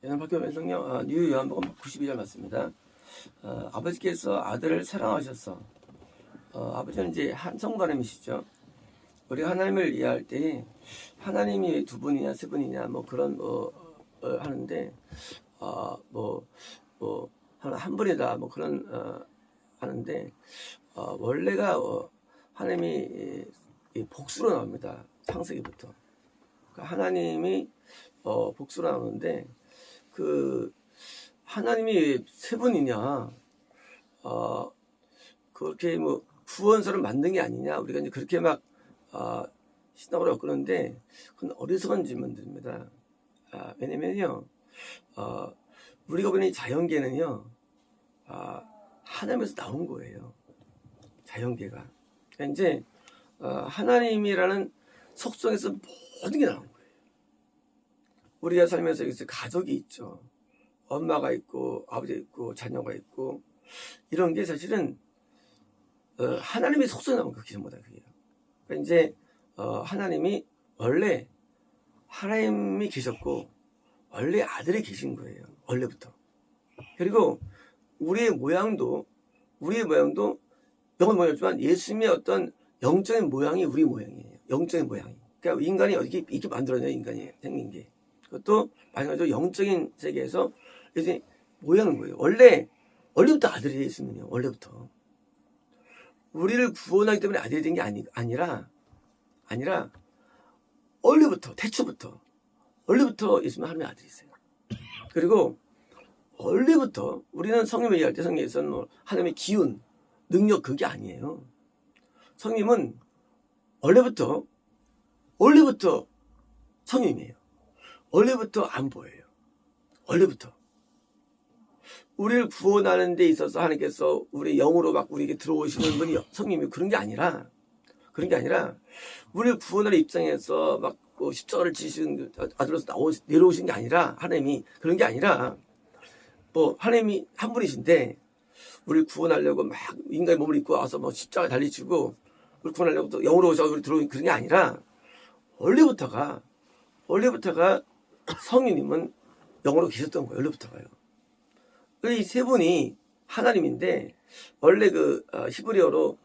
저는 박효면 성령 뉴 요한복음 92절 맞습니다. 아버지께서 아들을 사랑하셔서 아버지는 이제 한 성도 하나님이시죠. 우리가 하나님을 이해할 때 하나님이 두 분이냐 세 분이냐 뭐 그런 하는데 한 분이다 뭐 그런 하는데 원래가 하나님이 복수로 나옵니다. 창세기부터. 그러니까 하나님이 복수로 나오는데 그 하나님이 세 분이냐 그렇게 뭐 구원서를 만든 게 아니냐 우리가 이제 그렇게 막 신학으로 엮는데 그건 어리석은 질문들입니다. 왜냐면요 우리가 보는 이 자연계는요 하나님에서 나온 거예요. 자연계가. 그러니까 이제 하나님이라는 속성에서 모든 게 나온 거예요. 우리가 살면서 여기서 가족이 있죠. 엄마가 있고 아버지가 있고 자녀가 있고 이런 게 사실은 하나님의 속성에 나온 거 기존보다 그게요. 그러니까 이제 하나님이 원래 하나님이 계셨고 원래 아들이 계신 거예요. 원래부터. 그리고 우리의 모양도 영혼 모양이지만 예수님의 어떤 영적인 모양이 우리 모양이에요. 영적인 모양이. 그러니까 인간이 이렇게 만들어져요. 인간이 생긴 게. 그것도 마찬가지로 영적인 세계에서 이제 모양은 거예요. 원래부터 아들이 예수님이요. 원래부터. 우리를 구원하기 때문에 아들이 된 게 아니라 원래부터 예수님 하나님의 아들이 있어요. 그리고 원래부터 우리는 성령을 이해할 때 성경에서는 뭐 하나님의 기운, 능력 그게 아니에요. 성령은 원래부터 성령이에요. 원래부터 안 보여요. 원래부터. 우리를 구원하는 데 있어서 하나님께서 우리 영으로 막 우리에게 들어오시는 분이 성령이 그런 게 아니라 우리를 구원하는 입장에서 막 십자가를 지시는 아들로서 내려오신 게 아니라 하나님이 그런 게 아니라 뭐 하나님이 한 분이신데 우리를 구원하려고 막 인간의 몸을 입고 와서 뭐 십자가 달리시고 우리 구원하려고 또 영으로 오셔서 우리 들어오는 그런 게 아니라 원래부터가 성령님은 영으로 계셨던 거예요. 원래부터가요. 이 세 분이 하나님인데 원래 그 히브리어로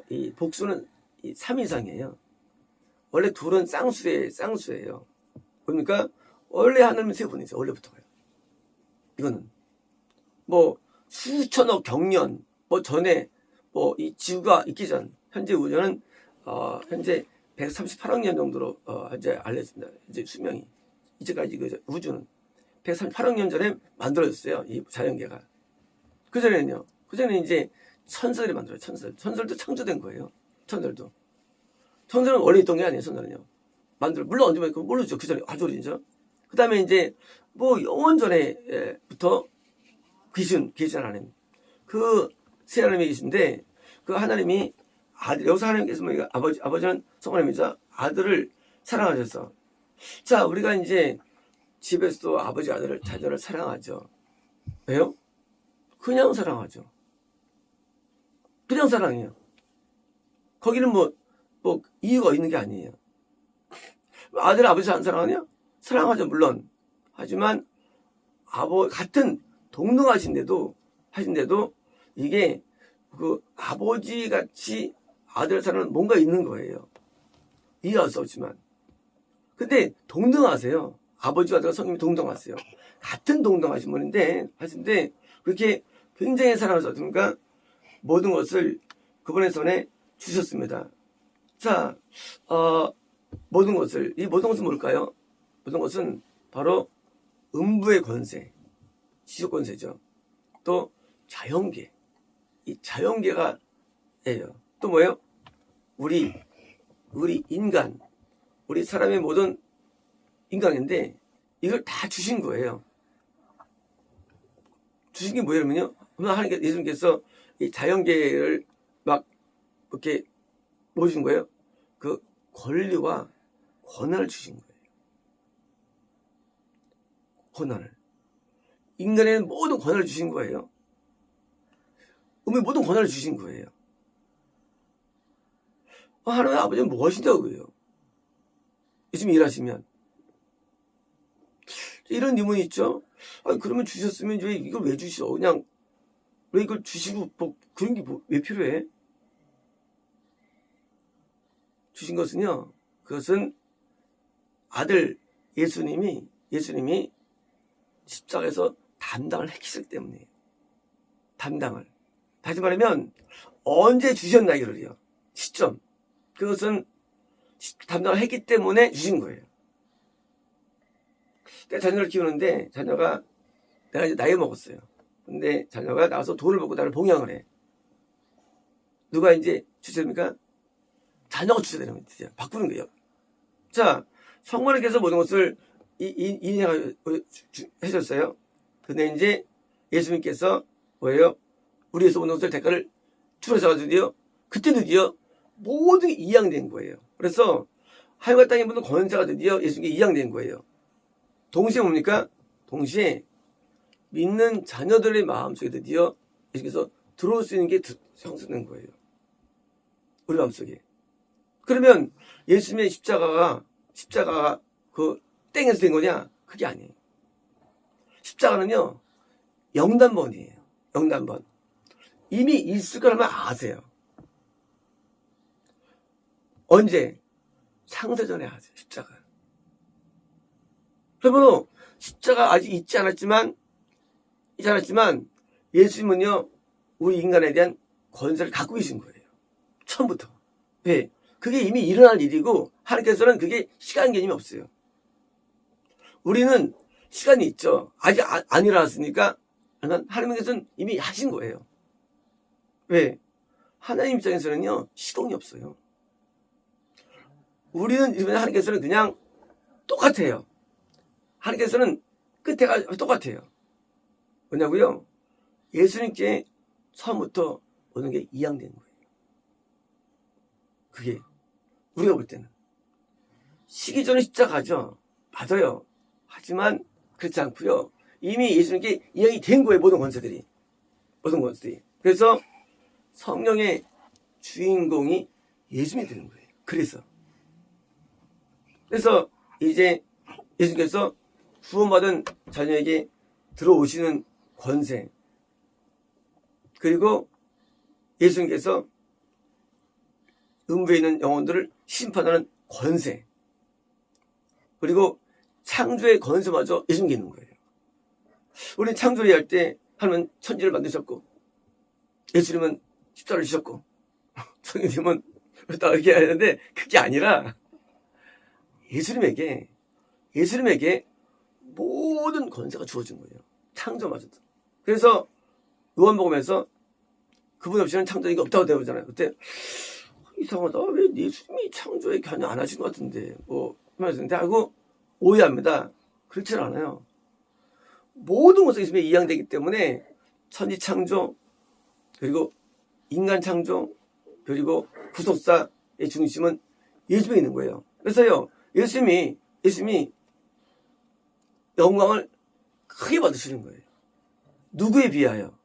이 복수는 3이상이에요. 원래 둘은 쌍수예요. 그러니까 원래 하나님은 세 분이죠. 원래부터가요. 이거는 뭐 수천억 경년 뭐 전에 뭐 이 지구가 있기 전 현재 우주는 현재 138억 년 정도로 이제 알려졌습니다. 이제 수명이 이제까지 그 우주는 138억 년 전에 만들어졌어요. 이 자연계가. 그전에는 이제 천설이 만들어요. 천설도 창조된 거예요. 천설은 원래 있던 게 아니에요. 천설은요. 물론 언제 모르죠. 그전에 아주 오래전이죠. 그 다음에 이제 뭐 영원 전에부터 계신 하나님. 그 세 하나님이 계신데 그 하나님이 여기서 하나님께서 뭐 아버지는 성하나님이자 아들을 사랑하셔서 자 우리가 이제 집에서도 아버지 자녀를 사랑하죠. 왜요? 그냥 사랑하죠. 그냥 사랑해요. 거기는 뭐 이유가 있는 게 아니에요. 아들 아버지 안 사랑하냐? 사랑하죠 물론. 하지만 같은 동등하신데도 이게 그 아버지 같이 아들 사랑은 뭔가 있는 거예요. 이해할 수 없지만. 근데 동등하세요. 아버지와 아들과 성님이 동등하세요. 같은 동등하신 분인데 하신데 그렇게 굉장히 사랑하셔서 그러니까 모든 것을 그분의 손에 주셨습니다. 자, 모든 것은 뭘까요? 모든 것은 바로 음부의 권세, 지속 권세죠. 또 자연계, 이 자연계가 예요. 또 뭐예요? 우리 인간, 우리 사람의 모든 인간인데 이걸 다 주신 거예요. 주신 게 뭐냐면요. 하나님께서 예수님께서 이 자연계를 막 이렇게 뭐 주신 거예요? 그 권리와 권한을 주신 거예요. 권한을. 인간에는 모든 권한을 주신 거예요. 모든 권한을 주신 거예요. 하나님 아버지는 뭐 하신다고 그래요? 요즘 일하시면 이런 의문이 있죠. 아니, 그러면 주셨으면 왜 이걸 왜 주셔? 그냥 왜 이걸 주시고 뭐 그런 게 왜 필요해? 주신 것은요. 그것은 아들 예수님이 십자가에서 담당을 했기 때문이에요. 담당을. 다시 말하면 언제 주셨나 이거를요. 시점. 그것은 담당을 했기 때문에 주신 거예요. 내가 자녀를 키우는데 자녀가 내가 이제 나이 먹었어요. 근데 자녀가 나와서 돈을 벌고 나를 봉양을 해. 누가 이제 주십니까? 자녀가 주셔야 되는 거예요. 바꾸는 거예요. 자, 성모님께서 모든 것을 해줬어요. 근데 이제 예수님께서 뭐예요? 우리에서 모든 것을 대가를 줄여서 드디어 그때 드디어 모든 게 이양된 거예요. 그래서 하늘과 땅의 모든 권세가 드디어 예수님께 이양된 거예요. 동시에 뭡니까? 동시에 믿는 자녀들의 마음속에 드디어 예수님께서 들어올 수 있는 게 형성된 거예요. 우리 마음속에. 그러면 예수님의 십자가가 그 땡에서 된 거냐? 그게 아니에요. 십자가는요, 영단번이에요. 영단번. 이미 있을 거라면 아세요. 언제? 창세전에 아세요. 십자가. 그러면 십자가 아직 있지 않았지만 예수님은요, 우리 인간에 대한 권세를 갖고 계신 거예요. 처음부터. 왜? 그게 이미 일어날 일이고 하나님께서는 그게 시간 개념이 없어요. 우리는 시간이 있죠. 아직 안 일어났으니까 하나님께서는 이미 하신 거예요. 왜? 하나님 입장에서는요, 시동이 없어요. 우리는 하나님께서는 그냥 똑같아요. 하나님께서는 끝에가 똑같아요. 뭐냐고요? 예수님께 처음부터 모든 게 이양된 거예요. 그게 우리가 볼 때는 시기 전에 십자가죠. 맞아요. 하지만 그렇지 않고요. 이미 예수님께 이양이 된 거예요. 모든 권세들이. 그래서 성령의 주인공이 예수님이 되는 거예요. 그래서 이제 예수님께서 구원받은 자녀에게 들어오시는 권세, 그리고 예수님께서 음부에 있는 영혼들을 심판하는 권세, 그리고 창조의 권세마저 예수님께 있는 거예요. 우리는 창조를 할 때 하나님은 천지를 만드셨고 예수님은 십자가를 주셨고 성령님은 다 이렇게 해야 되는데 그게 아니라 예수님에게 모든 권세가 주어진 거예요. 창조마저도. 그래서 요한복음에서 그분 없이는 창조가 없다고 되잖아요. 그때 이상하다. 왜 예수님이 창조에 관여 안 하신 것 같은데 말씀인데 하고 오해합니다. 그렇지는 않아요. 모든 것이 예수님에 이양되기 때문에 천지 창조, 그리고 인간 창조, 그리고 구속사의 중심은 예수님에 있는 거예요. 그래서요, 예수님이 영광을 크게 받으시는 거예요. 누구에 비하여?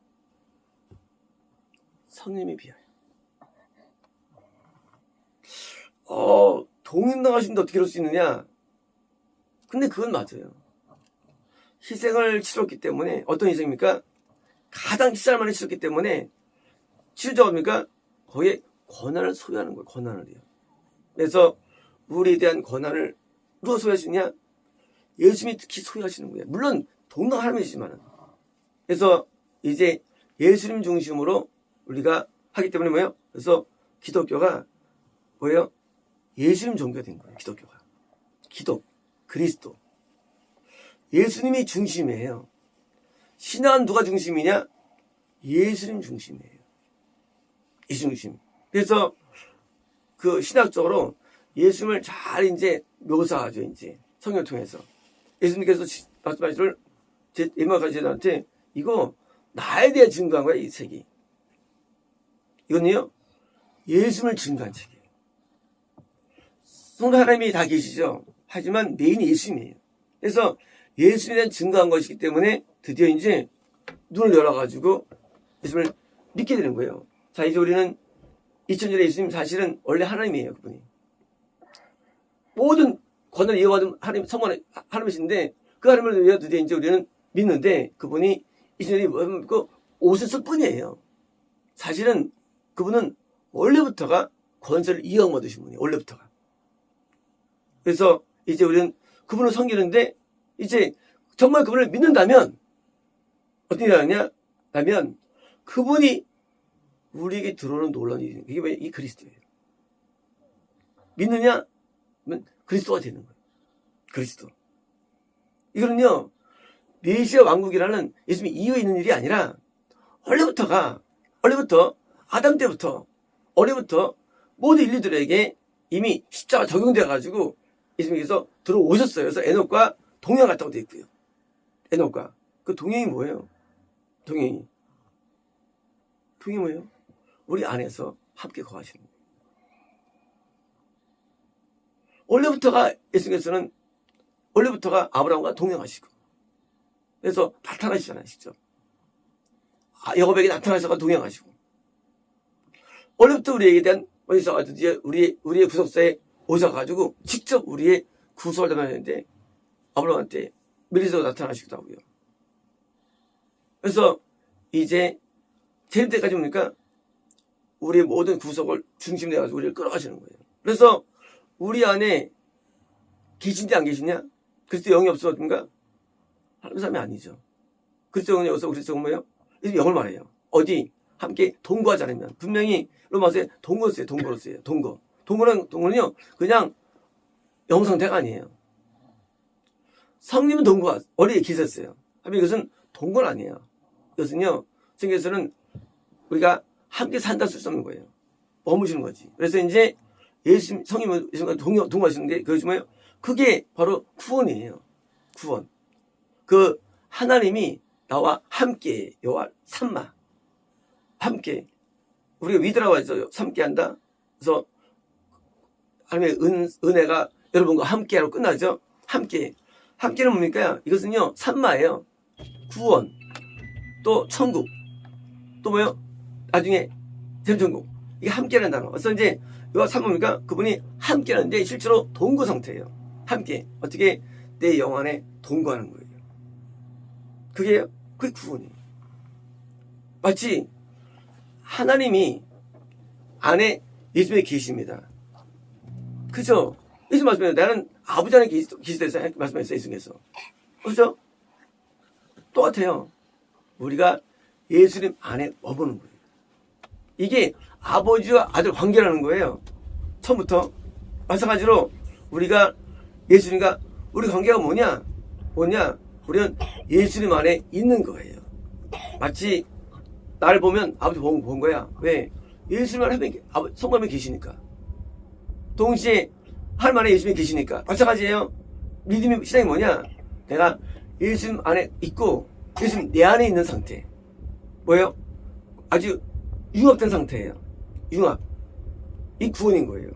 성령님에 비하여. 동인당하시는데 어떻게 그럴 수 있느냐? 근데 그건 맞아요. 희생을 치렀기 때문에, 어떤 희생입니까? 가장 희생할 만한 치렀기 때문에, 치유자가 뭡니까? 거기에 권한을 소유하는 거예요. 권한을요. 그래서 우리에 대한 권한을 누가 소유하시느냐? 예수님이 특히 소유하시는 거예요. 물론 동당 하나님이지만은. 그래서 이제 예수님 중심으로 우리가 하기 때문에 뭐예요? 그래서 기독교가 뭐예요? 예수님 종교가 된 거예요. 기독교가. 그리스도. 예수님이 중심이에요. 신앙은 누가 중심이냐? 예수님 중심이에요. 예수님 중심. 그래서 그 신학적으로 예수님을 잘 이제 묘사하죠. 이제 성경을 통해서. 예수님께서 말씀하시를 제 예마가 제자한테 이거 나에 대해 증거한 거야. 이 책이. 이건요. 예수님을 증거한 책이에요. 성도 하나님이 다 계시죠. 하지만 메인이 예수님이에요. 그래서 예수님에 대한 증거한 것이기 때문에 드디어 이제 눈을 열어가지고 예수님을 믿게 되는 거예요. 자, 이제 우리는 2000년에 예수님 사실은 원래 하나님이에요. 그분이. 모든 권한을 이어받은 하나님, 성만의 하나님이신데 그 하나님을 위해 드디어 이제 우리는 믿는데 그분이 이전에 그 옷을 쓸 뿐이에요. 사실은 그분은 원래부터가 권세를 이어받 으신 분이에요. 원래부터가. 그래서 이제 우리는 그분을 섬기는데 이제 정말 그분을 믿는다면 어떻게 하느냐 하면 그분이 우리에게 들어오는 놀라운 일이 이게 왜 이 그리스도예요. 믿느냐? 그러면 그리스도가 되는 거예요. 그리스도. 이거는요, 메시아 왕국이라는 예수님이 이유에 있는 일이 아니라 원래부터 아담 때부터 어려부터 모든 인류들에게 이미 십자가 적용되어 가지고 예수님께서 들어오셨어요. 그래서 에녹과 동행했다고 되어 있고요. 에녹과 그 동행이 뭐예요? 동행이 뭐예요? 우리 안에서 함께 거하시는 거예요. 예수님께서는 원래부터가 아브라함과 동행하시고 그래서 나타나시잖아요. 직접. 야곱에게 나타나셔서 동행하시고 원래부터 우리에게 대한 우리의 구속사에 오셔가지고 직접 우리의 구속을 담당하는데 아브라함한테 미리서 나타나시기도 하고요. 그래서 이제 제일 때까지 보니까 우리의 모든 구속을 중심으로 해가지고 우리를 끌어가시는 거예요. 그래서 우리 안에 계신지 안 계시냐? 그리스도 영이 없어진가? 하나님 사람이 아니죠. 그리스도 영이 없어 그리스도가 뭐예요? 영을 말해요. 어디? 함께 동거하지 않으면. 분명히 로마서에 동거였어요. 동거는요 그냥 영상태가 아니에요. 성님은 동거가 어리에 기셨어요. 하면 이것은 동거는 아니에요. 이것은요 성경에서는 우리가 함께 산다 쓸 수 없는 거예요. 머무시는 거지. 그래서 이제 성님은 동거하시는 게 그것이 뭐예요? 그게 바로 구원이에요. 구원. 그 하나님이 나와 함께 여호와 삼마 함께 우리가 위드라고 해서 함께한다. 그래서 하나님의 은혜가 여러분과 함께하고 끝나죠. 함께는 뭡니까? 이것은요 삼마예요. 구원 또 천국 또 뭐요? 나중에 전천국 이게 함께라는 단어. 그래서 이제 여호와 삼마입니까? 그분이 함께하는데 실제로 동거 상태예요. 함께 어떻게 내 영 안에 동거하는 거예요. 그게 구원이에요. 마치 하나님이 안에 예수님에 계십니다. 그죠? 예수 말씀해요. 나는 아버지 안에 계시다 말씀했어요. 예수님께서. 그죠? 똑같아요. 우리가 예수님 안에 머무는 거예요. 이게 아버지와 아들 관계라는 거예요. 처음부터. 마찬가지로 우리가 예수님과 우리 관계가 뭐냐? 우리는 예수님 안에 있는 거예요. 마치 나를 보면 아버지 본 거야. 왜? 예수님 안에 성령님이 계시니까. 동시에 하나님 안에 예수님이 계시니까. 마찬가지예요. 믿음의 신앙이 뭐냐? 내가 예수님 안에 있고 예수님 내 안에 있는 상태. 뭐예요? 아주 융합된 상태예요. 융합. 이 구원인 거예요.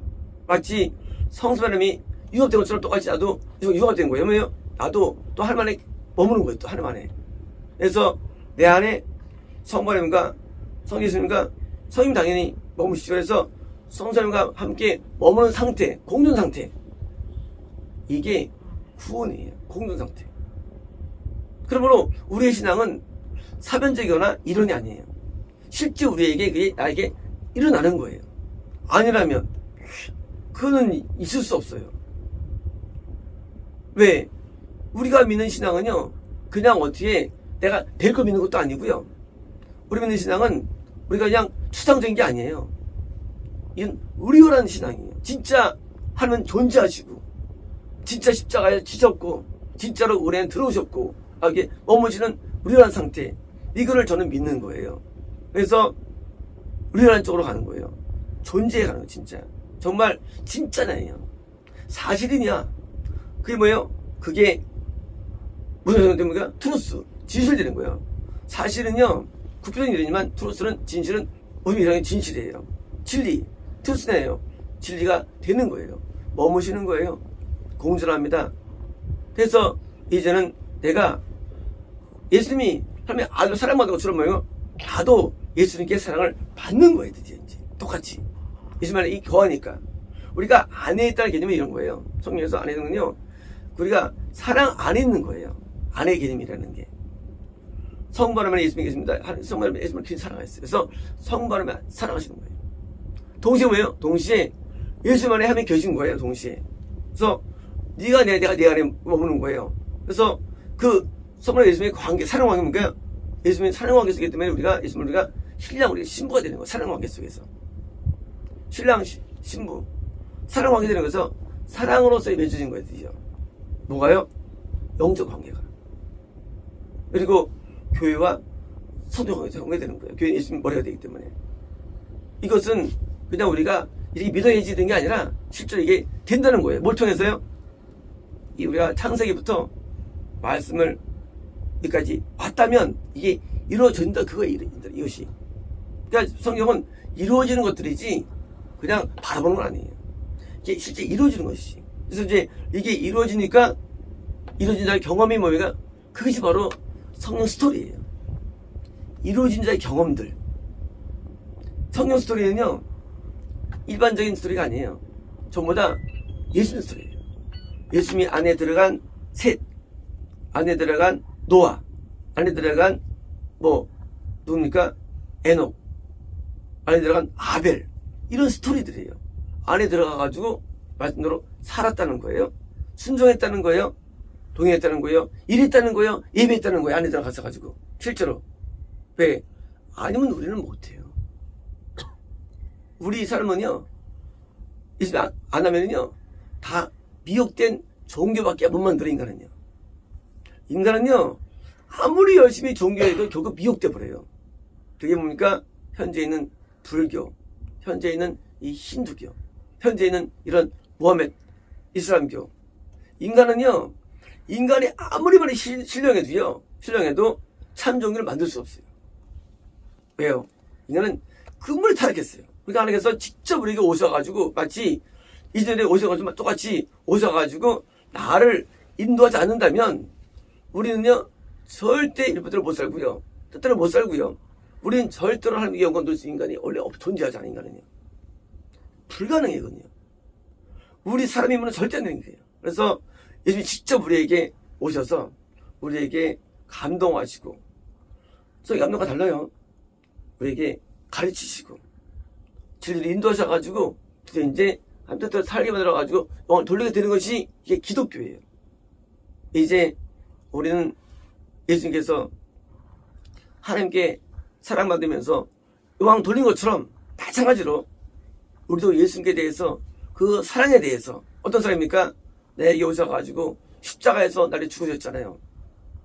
마치 성수 하나님이 융합된 것처럼 똑같이 나도 융합된 거예요. 뭐예요? 나도 또 하나님 안에 머무는 거예요. 또 하나님 안에. 그래서 내 안에 성부 하나님과 성 예수님과 성님 당연히 머무시죠. 그래서 성사님과 함께 머무는 상태, 공존 상태. 이게 구원이에요. 공존 상태. 그러므로 우리의 신앙은 사변적이거나 이론이 아니에요. 실제 우리에게 그게 나에게 일어나는 거예요. 아니라면 그거는 있을 수 없어요. 왜? 우리가 믿는 신앙은요 그냥 어떻게 내가 될 거 믿는 것도 아니고요. 우리 믿는 신앙은 우리가 그냥 추상적인 게 아니에요. 이건 의료라는 신앙이에요. 진짜 하나님은 존재하시고 진짜 십자가에 지셨고 진짜로 우리 안에 들어오셨고 이게 머무시는 의료라는 상태, 이거를 저는 믿는 거예요. 그래서 의료라는 쪽으로 가는 거예요. 존재에 가는 거예요. 진짜 정말 진짜냐예요. 사실이냐? 그게 뭐예요? 그게 무슨 상태입니까? 트루스, 진실 되는 거예요. 사실은요 국표적인 일이지만 트루스는 진실은 의미상의 진실이에요. 진리, 트루스네요. 진리가 되는 거예요. 머무시는 거예요. 공존합니다. 그래서 이제는 내가 예수님이 하나님의 아들로 사랑받은 것처럼 뭐예요? 나도 예수님께 사랑을 받는 거예요. 드디어 이제 똑같이 예수님 안에 이 거하니까 우리가 안에 있다는 개념이 이런 거예요. 성경에서 안에 있는군요. 우리가 사랑 안에 있는 거예요. 안의 개념이라는 게. 성부 하나님은 예수님이 계십니다. 성부 하나님은 예수님을 그렇게 사랑하셨어요. 그래서 성부 하나님을 사랑하시는 거예요. 동시에 뭐예요? 동시에 예수 안에 하나님 계신 거예요. 동시에. 그래서 네가 내가 내 안에 머무는 거예요. 그래서 그 성부 하나님 예수님의 관계, 사랑 관계는 뭐예요? 예수님의 사랑 관계 속이기 때문에 우리가 신랑 우리가 신부가 되는 거예요. 사랑 관계 속에서. 신랑 신부 사랑 관계 되는 거에서 사랑으로서 맺어진 거예요. 드디어. 뭐가요? 영적 관계가. 그리고 교회와 성도 관계가 되는 거예요. 교회는 예수님 머리가 되기 때문에. 이것은 그냥 우리가 이렇게 믿어야지 되는 게 아니라 실제로 이게 된다는 거예요. 뭘 통해서요? 우리가 창세기부터 말씀을 여기까지 봤다면 이게 이루어진다 그거예요. 이것이. 그러니까 성경은 이루어지는 것들이지 그냥 바라보는 건 아니에요. 이게 실제 이루어지는 것이지. 그래서 이제 이게 이루어지니까 이루어진 자의 경험이 뭡니까? 그것이 바로 성령 스토리예요. 이루어진 자의 경험들. 성령 스토리는요, 일반적인 스토리가 아니에요. 전부 다 예수님 스토리예요. 예수님이 안에 들어간 셋, 안에 들어간 노아, 안에 들어간 누굽니까? 에녹, 안에 들어간 아벨, 이런 스토리들이에요. 안에 들어가가지고 말씀대로 살았다는 거예요. 순종했다는 거예요. 동의했다는 거예요. 일했다는 거예요. 예배했다는 거예요. 안에 들어가서 가지고 실제로. 왜? 아니면 우리는 못해요. 우리 삶은요, 안 하면은요, 다 미혹된 종교밖에 못 만들어, 인간은요. 인간은요, 아무리 열심히 종교해도 결국 미혹돼 버려요. 그게 뭡니까? 현재 있는 불교, 현재 있는 이 힌두교, 현재 있는 이런 모하메드, 이슬람교. 인간은요, 인간이 아무리 많이 신령해도 참 종교를 만들 수 없어요. 왜요? 인간은 근본에 타락했어요. 그러니까 하나님께서 직접 우리에게 오셔가지고 마치 이전에 오셔가지고 똑같이 오셔가지고 나를 인도하지 않는다면 우리는요 절대 일부대로 못 살고요, 뜻대로 못 살고요. 우리는 절대로 하나님의 영광 돌 수 있는 인간이 원래 존재하지 않은 인간은요 불가능해거든요. 우리 사람이면 절대 안 되는 거예요. 그래서 예수님이 직접 우리에게 오셔서 우리에게 감동하시고, 저희 감동과 달라요. 우리에게 가르치시고 진리를 인도하셔가지고 이제 뜻대로 살게 만들어가지고 돌리게 되는 것이 이게 기독교예요. 이제 우리는 예수님께서 하나님께 사랑받으면서 왕 돌린 것처럼 마찬가지로 우리도 예수님께 대해서 그 사랑에 대해서 어떤 사람입니까? 내게 오셔가지고 십자가에서 나를 죽으셨잖아요.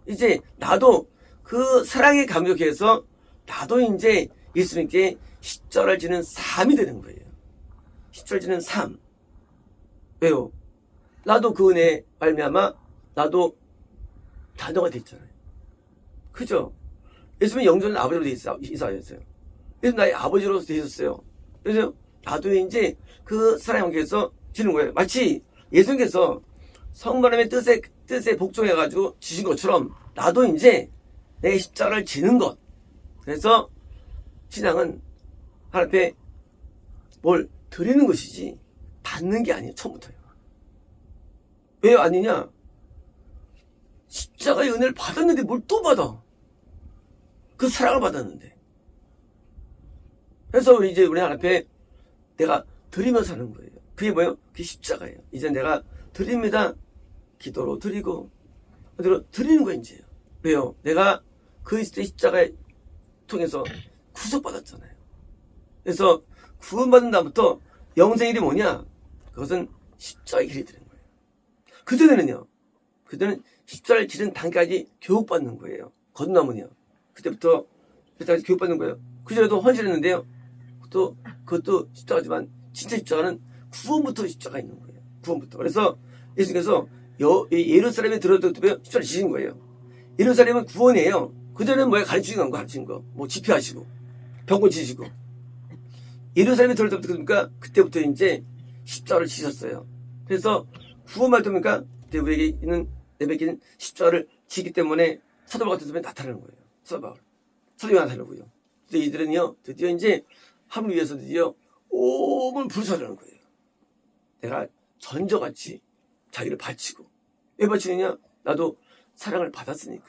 이제 나도 그 사랑에 감격해서 나도 이제 예수님께 십자가를 지는 삶이 되는 거예요. 십자가를 지는 삶. 왜요? 나도 그 은혜에 말미암아 나도 자녀가 됐잖아요. 그죠? 예수님은 영전은 아버지로 이사하셨어요. 그래서 나의 아버지로서 되셨어요. 그래서 나도 이제 그 사랑의 관계에서 지는 거예요. 마치 예수님께서 성부 하나님의 뜻에 복종해가지고 지신 것처럼 나도 이제 내 십자가를 지는 것. 그래서 신앙은 하나님 앞에 뭘 드리는 것이지 받는 게 아니에요. 처음부터요. 왜 아니냐? 십자가의 은혜를 받았는데 뭘 또 받아? 그 사랑을 받았는데. 그래서 이제 우리 하나님 앞에 내가 드리면서 하는 거예요. 그게 뭐예요? 그게 십자가예요. 이제 내가 드립니다. 기도로 드리고 그대로 드리는 거예요. 이제. 왜요? 내가 그리스도의 십자가에 통해서 구속받았잖아요. 그래서 구원받은 다음부터 영생의 일이 뭐냐? 그것은 십자가의 길이 되는 거예요. 그전에는요. 그전에는 십자가를 지른 단계까지 교육받는 거예요. 거듭나면요. 그때부터 교육받는 거예요. 그전에도 헌신했는데요. 그것도 십자가지만 진짜 십자가는 구원부터 십자가 있는 거예요. 구원부터. 그래서 예수님께서 예루살렘에 들어도 십자가를 지신 거예요. 예루살렘은 구원이에요. 그전에는 뭐야? 가르치는 거. 뭐 집회하시고 병고 지시고. 예루살렘에 들어올 때부터 그러니까 그때부터 이제 십자가를 지셨어요. 그래서 구원받을 때니까 그때 우리에게 있는 내뱉기는 십자가를 지기 때문에 사도 바울 같은 사람이 나타나는 거예요. 사도 바울. 사도가 나타나고요. 근데 이들은요 드디어 이제 하나님을 위해서 드디어 온 불사르는 거예요. 내가 전저같이 자기를 바치고 왜 바치느냐? 나도 사랑을 받았으니까.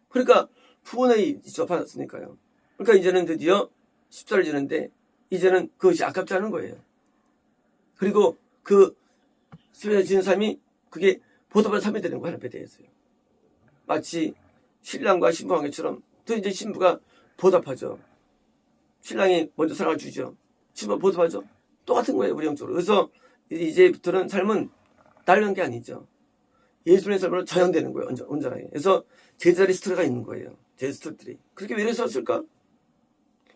그러니까 후원을 받았으니까요. 그러니까 이제는 드디어 십자를 지는데 이제는 그것이 아깝지 않은 거예요. 그리고 그 십자를 지는 삶이 그게 보답한 삶이 되는 거예요. 하나님에 대해서요. 마치 신랑과 신부 관계처럼 또 이제 신부가 보답하죠. 신랑이 먼저 사랑을 주죠. 신부가 보답하죠. 똑같은 거예요. 우리 영적으로. 그래서 이제부터는 삶은 다른 게 아니죠. 예수님의 삶으로 전향되는 거예요. 온전하게. 그래서 제자리 스토리가 있는 거예요. 제 스토리들이. 그렇게 왜 이랬었을까?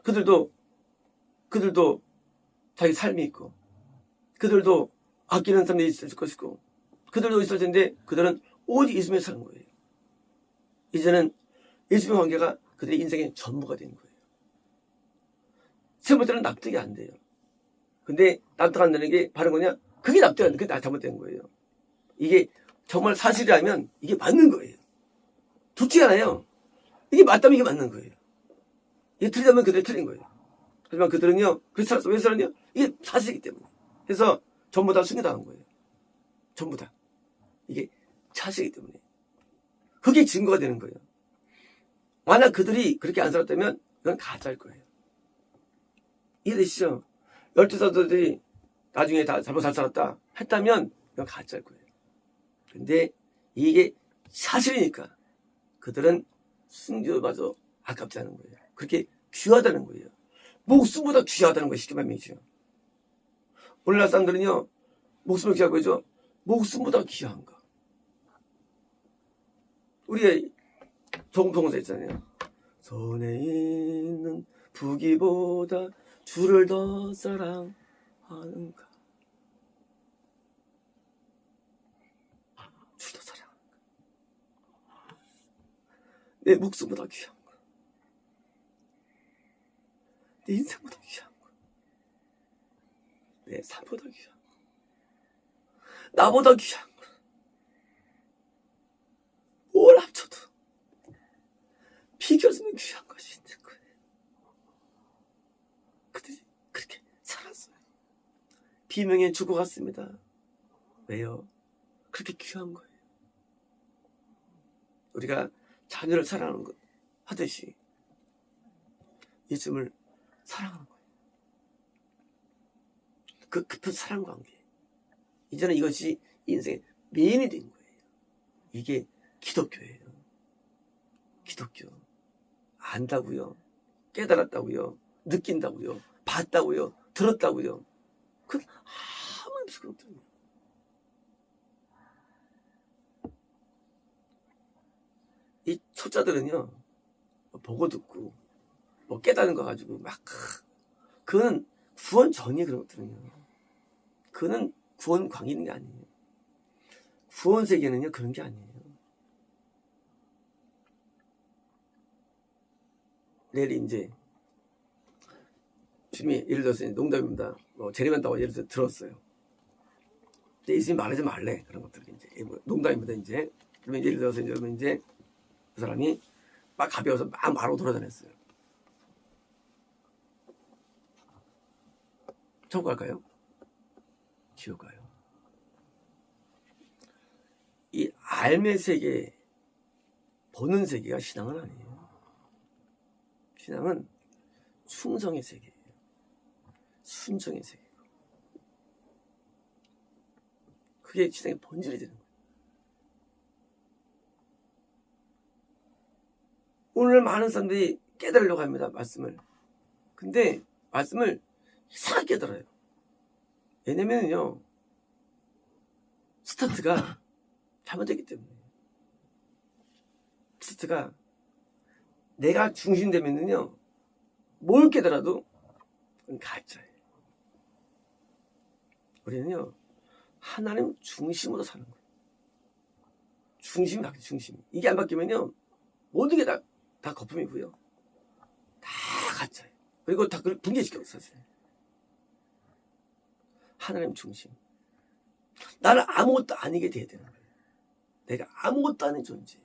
그들도 자기 삶이 있고 그들도 아끼는 사람이 있을 것이고 그들도 있을 텐데 그들은 오직 예수님에 사는 거예요. 이제는 예수님의 관계가 그들의 인생의 전부가 되는 거예요. 세 번째는 납득이 안 돼요. 근데 납득 안 되는 게 바른 거냐? 그게 납득이 안 돼. 그게 잘못된 거예요. 이게 정말 사실이라면 이게 맞는 거예요. 좋지 않아요. 이게 맞다면 이게 맞는 거예요. 이게 틀리다면 그들이 틀린 거예요. 하지만 그들은요, 그렇게 살았어. 왜 살았냐? 이게 사실이기 때문에. 그래서 전부 다 승리당한 거예요. 전부 다. 이게 사실이기 때문에. 그게 증거가 되는 거예요. 만약 그들이 그렇게 안 살았다면 그건 가짜일 거예요. 이해되시죠? 12사도들이 나중에 다 잘못 잘 살았다 했다면 그건 가짜일 거예요. 근데 이게 사실이니까 그들은 승주마저 아깝지 않은 거예요. 그렇게 귀하다는 거예요. 목숨보다 귀하다는 것이 쉽게 말이죠. 오늘날 사람들은요, 목숨을 귀하고 해죠. 목숨보다 귀한 거. 우리의 동사 있잖아요. 손에 있는 부귀보다 주를 더 사랑하는가. 주를 더 사랑하는가. 내 목숨보다 귀한 거. 내 인생보다 귀한 거. 내 삶보다 귀한 거. 나보다 귀한 거. 뭘 합쳐도 비교할 수 없는 귀한 것이 있는 거예요. 그들이 그렇게 살았어요. 비명에 죽어갔습니다. 왜요? 그렇게 귀한 거예요. 우리가 자녀를 사랑하는 것 하듯이 예수님을 사랑하는 거예요. 그 깊은 사랑 관계. 이제는 이것이 인생의 메인이 된 거예요. 이게 기독교예요. 기독교. 안다고요. 깨달았다고요. 느낀다고요. 봤다고요. 들었다고요. 그건 아무리 부끄럽더라고요. 이 초짜들은요, 보고 듣고, 깨닫는 거 가지고 그거는 구원 전이에요, 그런 것들은요. 그거는 구원 광이 있는 게 아니에요. 구원 세계는요, 그런 게 아니에요. 내일 이제, 주님이 예를 들어서 농담입니다. 재림한다고 예를 들어서 들었어요. 근데 예수님이 말하지 말래. 그런 것들 이제. 농담입니다, 이제. 그러면 예를 들어서 여러분 이제, 그 사람이 막 가벼워서 막 말하고 돌아다녔어요. 천국 갈까요? 지옥 가요. 이 알의 세계, 보는 세계가 신앙은 아니에요. 신앙은 충성의 세계예요. 순종의 세계고. 그게 신앙의 본질이 되는 거예요. 오늘 많은 사람들이 깨달으려고 합니다. 말씀을. 근데 말씀을 이상하게 깨달아요. 왜냐면요, 스타트가 잘못됐기 때문에. 스타트가 내가 중심되면요, 뭘 깨달아도 그건 가짜예요. 우리는요, 하나님 중심으로 사는 거예요. 중심이 바뀌어요, 중심이. 이게 안 바뀌면요, 모든 게 다 거품이고요. 다 가짜예요. 그리고 다 그걸 붕괴시켜요, 사실. 하나님 중심. 나는 아무것도 아니게 돼야 되는 거예요. 내가 아무것도 아닌 존재.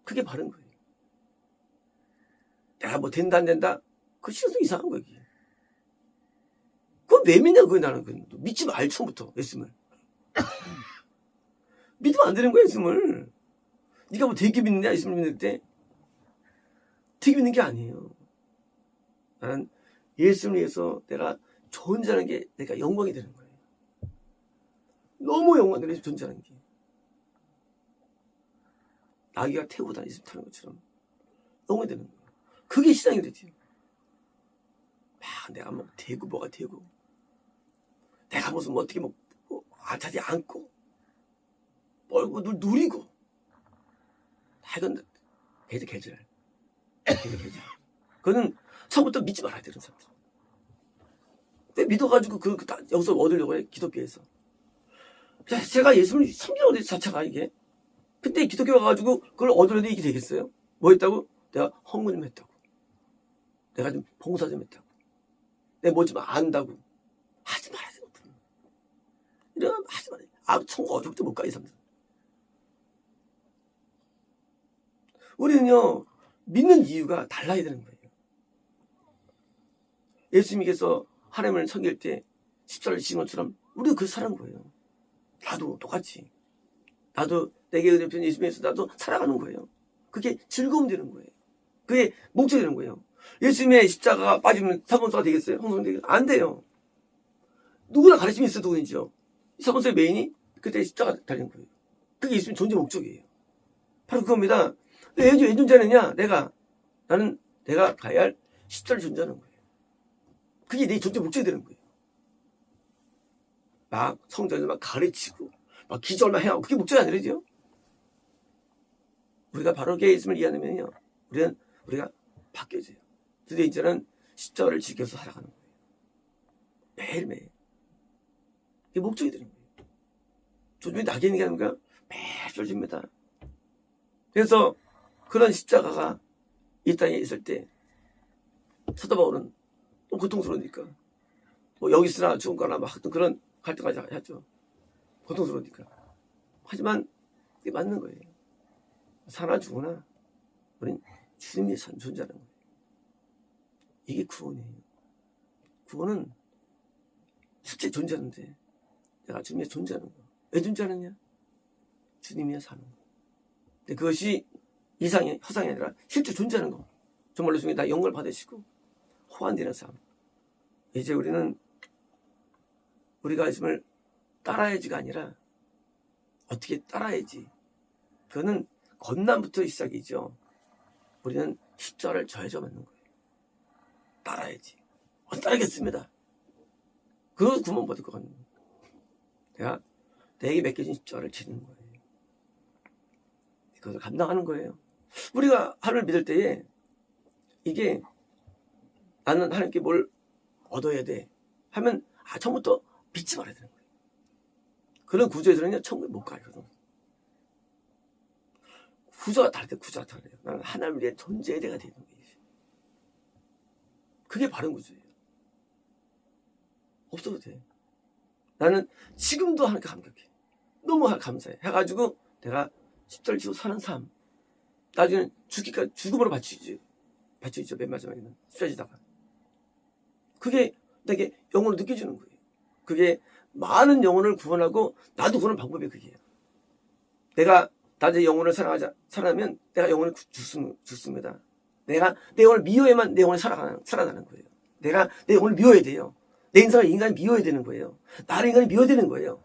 그게 바른 거예요. 내가 뭐 된다 안 된다? 그 신성 이상한 거예요. 그건 왜 믿냐, 그게 나는. 믿지 말 처음부터, 예수님을. 믿으면 안 되는 거야, 예수님을. 네가 뭐 되게 믿느냐, 예수님을 믿을 때? 되게 믿는 게 아니에요. 나는 예수님을 위해서 내가 존재하는 게 내가 영광이 되는 거예요. 너무 영광이 되는 존재하는 게. 나귀가 태우고 다니면서 타는 것처럼 영광이 되는 거예요. 그게 신앙이 되죠. 막 내가 뭐 되고 뭐가 되고 내가 무슨 뭐 어떻게 뭐 자지 않고 멀고 누리고 다 이건 계절. 그거는 처음부터 믿지 말아야 되는 사람들. 근데 믿어가지고 여기서 얻으려고 해, 기독교에서. 제가 예수님을 섬기는 어디 자체가 이게. 근데 기독교 와가지고 그걸 얻으려도 이게 되겠어요? 뭐 했다고? 내가 헌금 좀 했다고. 내가 좀 봉사 좀 했다고. 내가 뭐 좀 안다고. 하지 말아야 돼. 이러면 하지 말아야 돼. 천국 어디부터 못 가, 이 사람들. 우리는요, 믿는 이유가 달라야 되는 거예요. 예수님께서 하나님을 섬길 때 십자가를 지신 것처럼 우리도 그 사는 거예요. 나도 똑같이. 나도 내게 은혜 베푼 예수님에서 나도 살아가는 거예요. 그게 즐거움 되는 거예요. 그게 목적이 되는 거예요. 예수님의 십자가가 빠지면 사본서가 되겠어요? 홍성이 되겠어요? 안 돼요. 누구나 가르침이 있어도 누구인지요. 사본서의 메인이 그때 십자가 달린 거예요. 그게 예수님 존재 목적이에요. 바로 그겁니다. 왜 존재하느냐? 나는 내가 가야 할 십자를 존재하는 거예요. 그게 내 존재 목적이 되는 거예요. 막 성전을 막 가르치고 막 기절만 해야 하고 그게 목적이 아니라죠. 우리가 바로 예수님을 이해하면요, 우리가 바뀌어져요. 드디어 이제는 십자가를 지켜서 살아가는 거예요. 매일매일. 이게 목적이 되는 거예요. 조금이 낙인이 게 아니라 매일 쫄집니다. 그래서 그런 십자가가 이 땅에 있을 때 사도 바울은 또 고통스러우니까 뭐 여기 있으나 죽은 거나 막 그런 갈등까지 하죠. 고통스러우니까. 하지만 그게 맞는 거예요. 사나 죽으나 우린 주님이 존재하는 거예요. 이게 구원이에요. 구원은 실제 존재하는데 내가 주님이 존재하는 거. 왜 존재하느냐? 주님이 사는 거. 근데 그것이 이상이 허상이 아니라 실제 존재하는 거. 정말로 중에 나 영광을 받으시고 호환되는 삶. 이제 우리는 우리가 예수님을 따라야지가 아니라 어떻게 따라야지. 그거는 건난부터 시작이죠. 우리는 십자가를 져야져 맞는 거예요. 따라야지. 따르겠습니다. 그거 구원 받을 것 같는 거예요. 내가 내게 맡겨진 십자가를 지는 거예요. 그것을 감당하는 거예요. 우리가 하나님을 믿을 때에 이게 나는 하나님께 뭘 얻어야 돼 하면 처음부터 믿지 말아야 되는 거예요. 그런 구조에서는요, 천국에 못 가요. 구조가 다르대요. 나는 하나님을 위해 존재해야 되는 거예요. 그게 바른 구조예요. 없어도 돼. 나는 지금도 하나님께 감격해. 너무 감사해. 해가지고 내가 십자를 지고 사는 삶. 나중에는 죽기까지 죽음으로 바치죠. 맨 마지막에는 십자를 지다가. 그게 내게 영혼을 느껴주는 거예요. 그게 많은 영혼을 구원하고 나도 구원하는 방법이 그게요. 내가 나의 영혼을 사랑하면 내가 영혼을 죽습니다. 내가 내 영혼을 미워해야만 내 영혼이 살아나는 거예요. 내가 내 영혼을 미워해야 돼요. 내 인간이 미워해야 되는 거예요. 나를 인간이 미워해야 되는 거예요.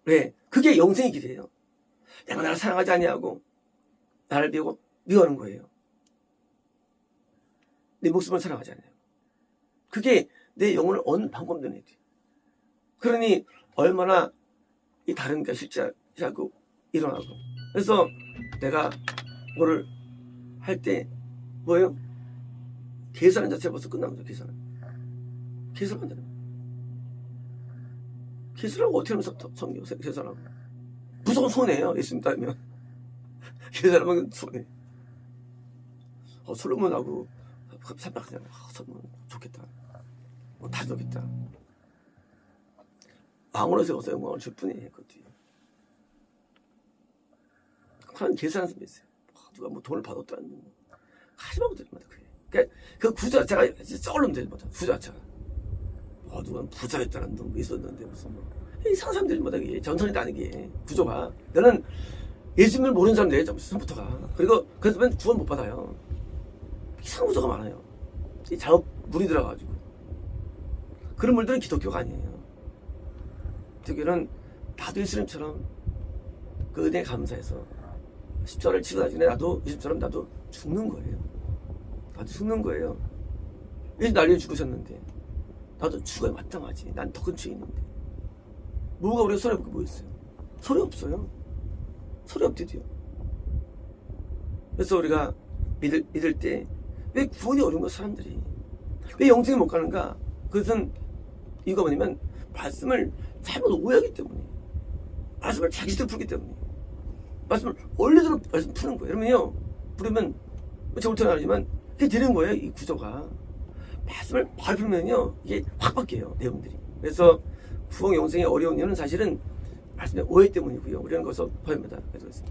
왜? 그게 영생의 길이에요. 내가 나를 사랑하지 아니하고 나를 미워하는 거예요. 내 목숨을 사랑하지 않아요. 그게 내 영혼을 얻는 방법도 내야 돼요. 그러니 얼마나 이 다른가 실제하고 일어나고. 그래서 내가 뭐를 할 때 뭐예요? 계산은 자체가 벌써 끝난 거죠. 계산은 안 되는 거예요. 계산하고 어떻게 하면 성경 계산하고 무조건 손해예요. 예수님 따르면 계산하면 손해. 솔로몬하고 삼박하잖아요. 솔로몬 좋겠다. 다 좋겠다. 왕으로 세워서 영광을 줄 뿐이에요. 그것도. 하나님 계산하는 사람이 있어요. 누가 뭐 돈을 받았다는 하지 말고 되는 거다. 그러니까 그 구조 자체가 쩔으면 되는 거다. 구조 자체가. 누가 부자였다는 놈 있었는데 무슨 뭐 이상한 사람들마다 이게 전선이라는 게 구조가. 너는 예수님을 모르는 사람들이에요. 처음부터가. 그리고 그래서 구원 못 받아요. 이상한 구조가 많아요. 이 잘못 물이 들어가가지고. 그런 물들은 기독교가 아니에요. 기독교는 나도 예수님처럼 그 은혜에 감사해서 십자가를 치고 나중에 나도 예수님처럼 나도 죽는 거예요. 나도 죽는 거예요. 예수 날 위해 죽으셨는데 나도 죽어야 마땅하지. 난 더 큰 죄인인데. 뭐가 우리가 손해볼 게 뭐 있어요? 소리 없어요. 소리 없대도요. 그래서 우리가 믿을 때 왜 구원이 어려운 거 사람들이 왜 영생에 못 가는가? 그것은 이유가 뭐냐면 말씀을 잘못 오해하기 때문에, 말씀을 자기들 풀기 때문에, 말씀을 원래대로 말씀 푸는 거예요. 그러면요, 부르면 제가 옳다는 알지만 그게 되는 거예요. 이 구조가 말씀을 바로 풀면요 이게 확 바뀌어요, 내용들이. 그래서 구원 영생의 어려운 이유는 사실은 말씀의 오해 때문이고요. 우리는 거기서 보입니다. 그래서